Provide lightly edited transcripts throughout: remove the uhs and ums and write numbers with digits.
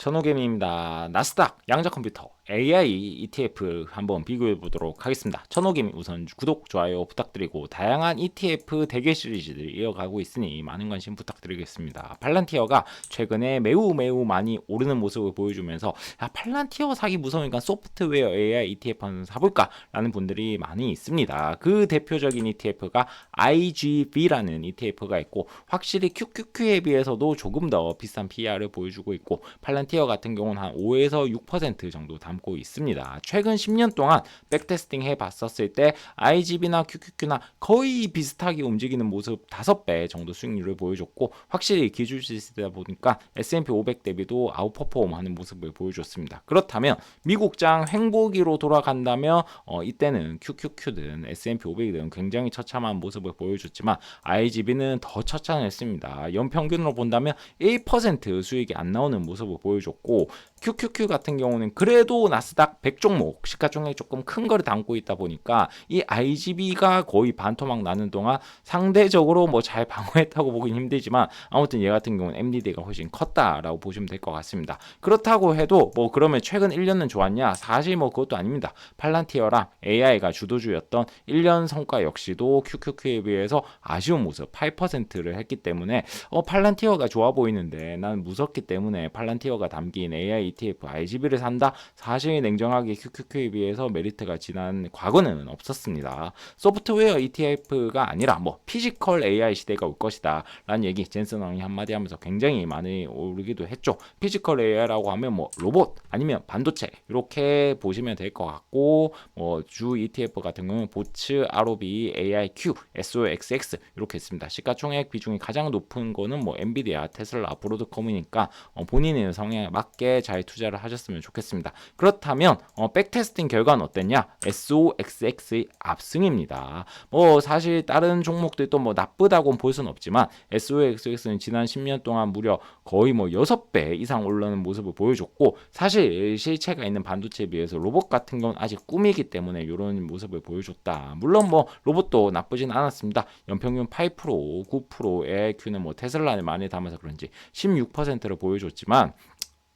천호개미입니다. 나스닥 양자컴퓨터 AI ETF 한번 비교해 보도록 하겠습니다. 천호개미 우선 구독, 좋아요 부탁드리고 다양한 ETF 대결 시리즈를 이어가고 있으니 많은 관심 부탁드리겠습니다. 팔란티어가 최근에 매우 많이 오르는 모습을 보여주면서 팔란티어 사기 무서우니까 소프트웨어 AI ETF 한번 사볼까 라는 분들이 많이 있습니다. 그 대표적인 ETF가 IGV라는 ETF가 있고 확실히 QQQ에 비해서도 조금 더 비싼 PR을 보여주고 있고 팔란티어 같은 경우는 한 5에서 6% 정도 담고 있습니다. 최근 10년 동안 백테스팅 해봤었을 때 IGB나 QQQ나 거의 비슷하게 움직이는 모습 5배 정도 수익률을 보여줬고 확실히 기술시세다 보니까 S&P 500 대비도 아웃퍼폼하는 모습을 보여줬습니다. 그렇다면 미국장 횡보기로 돌아간다면 이때는 QQQ든 S&P 500이든 굉장히 처참한 모습을 보여줬지만 IGB는 더 처참했습니다. 연평균으로 본다면 1% 수익이 안 나오는 모습을 보여줬고 QQQ 같은 경우는 그래도 나스닥 100 종목 시가총액 조금 큰 거를 담고 있다 보니까 이 IGB가 거의 반토막 나는 동안 상대적으로 뭐 잘 방어했다고 보긴 힘들지만 아무튼 얘 같은 경우는 MDD가 훨씬 컸다라고 보시면 될 것 같습니다. 그렇다고 해도 뭐 그러면 최근 1년은 좋았냐? 사실 뭐 그것도 아닙니다. 팔란티어랑 AI가 주도주였던 1년 성과 역시도 QQQ에 비해서 아쉬운 모습 8%를 했기 때문에 팔란티어가 좋아 보이는데 난 무섭기 때문에 팔란티어가 담긴 AI ETF IGB를 산다? 사실 냉정하게 QQQ에 비해서 메리트가 지난 과거는 없었습니다. 소프트웨어 ETF가 아니라 뭐 피지컬 AI 시대가 올 것이다 라는 얘기 젠슨 왕이 한마디 하면서 굉장히 많이 오르기도 했죠. 피지컬 AI라고 하면 뭐 로봇 아니면 반도체 이렇게 보시면 될 것 같고 뭐 주 ETF 같은 경우는 보츠, ROB, AIQ, SOXX 이렇게 있습니다. 시가총액 비중이 가장 높은 거는 뭐 엔비디아, 테슬라, 브로드컴이니까 본인의 성향에 맞게 잘 투자를 하셨으면 좋겠습니다. 그렇다면 백테스팅 결과는 어땠냐? SOXX의 압승입니다. 뭐 사실 다른 종목들도 뭐 나쁘다고는 볼 수는 없지만 SOXX는 지난 10년 동안 무려 거의 뭐 6배 이상 올라오는 모습을 보여줬고 사실 실체가 있는 반도체에 비해서 로봇 같은 건 아직 꿈이기 때문에 이런 모습을 보여줬다. 물론 뭐 로봇도 나쁘진 않았습니다. 연평균 8%, 9%, AIQ는 뭐 테슬라를 많이 담아서 그런지 16%를 보여줬지만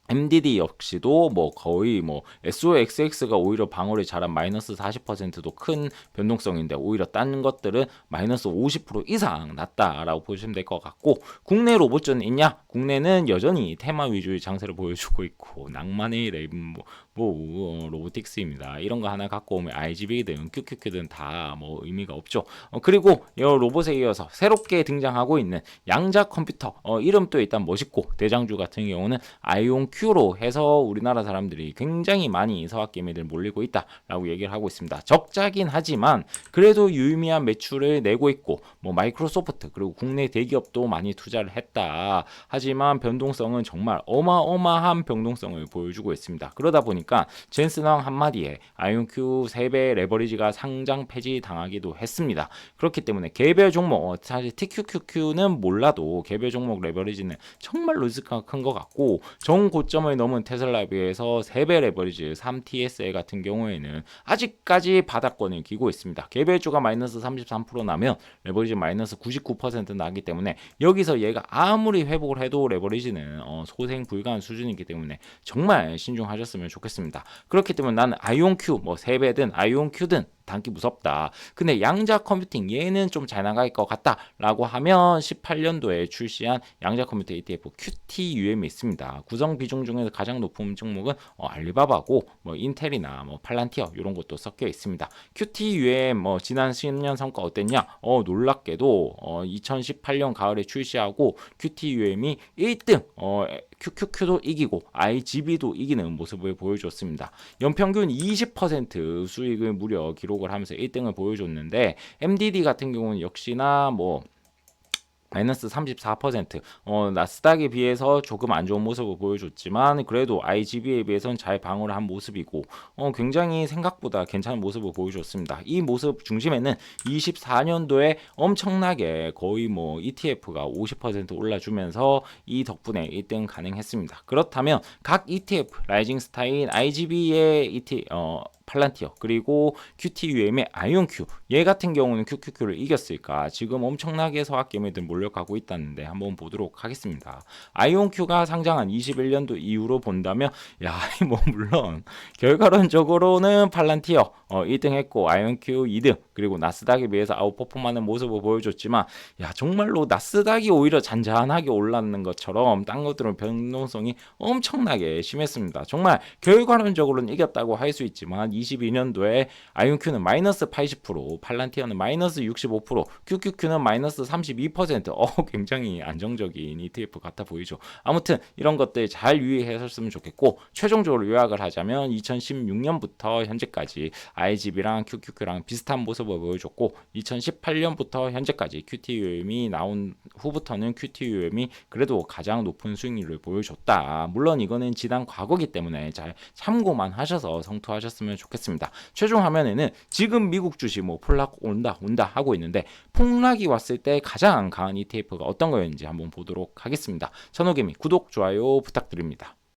MDD 역시도 뭐 거의 뭐 SOXX가 오히려 방어를 잘한 마이너스 40%도 큰 변동성인데 오히려 딴 것들은 마이너스 50% 이상 낮다라고 보시면 될 것 같고 국내 로봇전은 있냐? 국내는 여전히 테마 위주의 장세를 보여주고 있고 낭만의 레인보 로보틱스입니다. 이런 거 하나 갖고 오면 IGB든 QQQ든 다 뭐 의미가 없죠. 그리고 이 로봇에 이어서 새롭게 등장하고 있는 양자 컴퓨터 이름도 일단 멋있고 대장주 같은 경우는 아이온 Q로 해서 우리나라 사람들이 굉장히 많이 서학개미들 몰리고 있다라고 얘기를 하고 있습니다. 적자긴 하지만 그래도 유의미한 매출을 내고 있고 뭐 마이크로소프트 그리고 국내 대기업도 많이 투자를 했다. 하지만 변동성은 정말 어마어마한 변동성을 보여주고 있습니다. 그러다 보니까 젠슨왕 한마디에 아이온 Q 3배 레버리지가 상장 폐지 당하기도 했습니다. 그렇기 때문에 개별 종목 사실 TQQQ는 몰라도 개별 종목 레버리지는 정말 리스크가 큰 것 같고 정고점을 넘은 테슬라에 비해서 3배 레버리지 3TSL 같은 경우에는 아직까지 바닥권을 기고 있습니다. 개별주가 마이너스 33% 나면 레버리지 마이너스 99% 나기 때문에 여기서 얘가 아무리 회복을 해도 레버리지는 소생 불가한 수준이기 때문에 정말 신중하셨으면 좋겠습니다. 그렇기 때문에 나는 아이온Q 뭐 3배든 아이온Q든 담기 무섭다. 근데 양자 컴퓨팅 얘는 좀 잘 나갈 것 같다 라고 하면 18년도에 출시한 양자 컴퓨터 ETF QTUM이 있습니다. 구성 비중 중에서 가장 높은 종목은 알리바바고 뭐 인텔이나 뭐 팔란티어 이런 것도 섞여 있습니다. QTUM 뭐 지난 10년 성과 어땠냐? 놀랍게도 2018년 가을에 출시하고 QTUM이 1등 QQQ도 이기고 IGB도 이기는 모습을 보여줬습니다. 연평균 20% 수익을 무려 기록을 하면서 1등을 보여줬는데 MDD 같은 경우는 역시나 뭐 마이너스 34% 나스닥에 비해서 조금 안 좋은 모습을 보여줬지만 그래도 IGB에 비해서는 잘 방어를 한 모습이고 굉장히 생각보다 괜찮은 모습을 보여줬습니다. 이 모습 중심에는 24년도에 엄청나게 거의 뭐 ETF가 50% 올라주면서 이 덕분에 1등 가능했습니다. 그렇다면 각 ETF 라이징 스타인 IGB의 팔란티어, 그리고 QTUM의 아이온Q, 얘 같은 경우는 QQQ를 이겼을까? 지금 엄청나게 서학 개미들 몰려가고 있다는데 한번 보도록 하겠습니다. 아이온Q가 상장한 21년도 이후로 본다면 야, 뭐 물론 결과론적으로는 팔란티어 1등 했고 아이온Q 2등, 그리고 나스닥에 비해서 아웃퍼폼하는 모습을 보여줬지만 야, 정말로 나스닥이 오히려 잔잔하게 올랐는 것처럼 딴 것들은 변동성이 엄청나게 심했습니다. 정말 결과론적으로는 이겼다고 할 수 있지만 22년도에 아이온Q는 마이너스 80%, 팔란티어는 마이너스 65%, QQQ는 마이너스 32%. 굉장히 안정적인 ETF 같아 보이죠. 아무튼 이런 것들 잘 유의하셨으면 좋겠고, 최종적으로 요약을 하자면 2016년부터 현재까지 IGB랑 QQQ랑 비슷한 모습을 보여줬고, 2018년부터 현재까지 QTUM이 나온 후부터는 QTUM이 그래도 가장 높은 수익률을 보여줬다. 물론 이거는 지난 과거기 때문에 잘 참고만 하셔서 성투하셨으면 좋겠습니다. 최종 화면에는 지금 미국 주식 뭐 폭락 온다 하고 있는데, 폭락이 왔을 때 가장 강한 ETF가 어떤 거였는지 한번 보도록 하겠습니다. 천호개미 구독, 좋아요 부탁드립니다.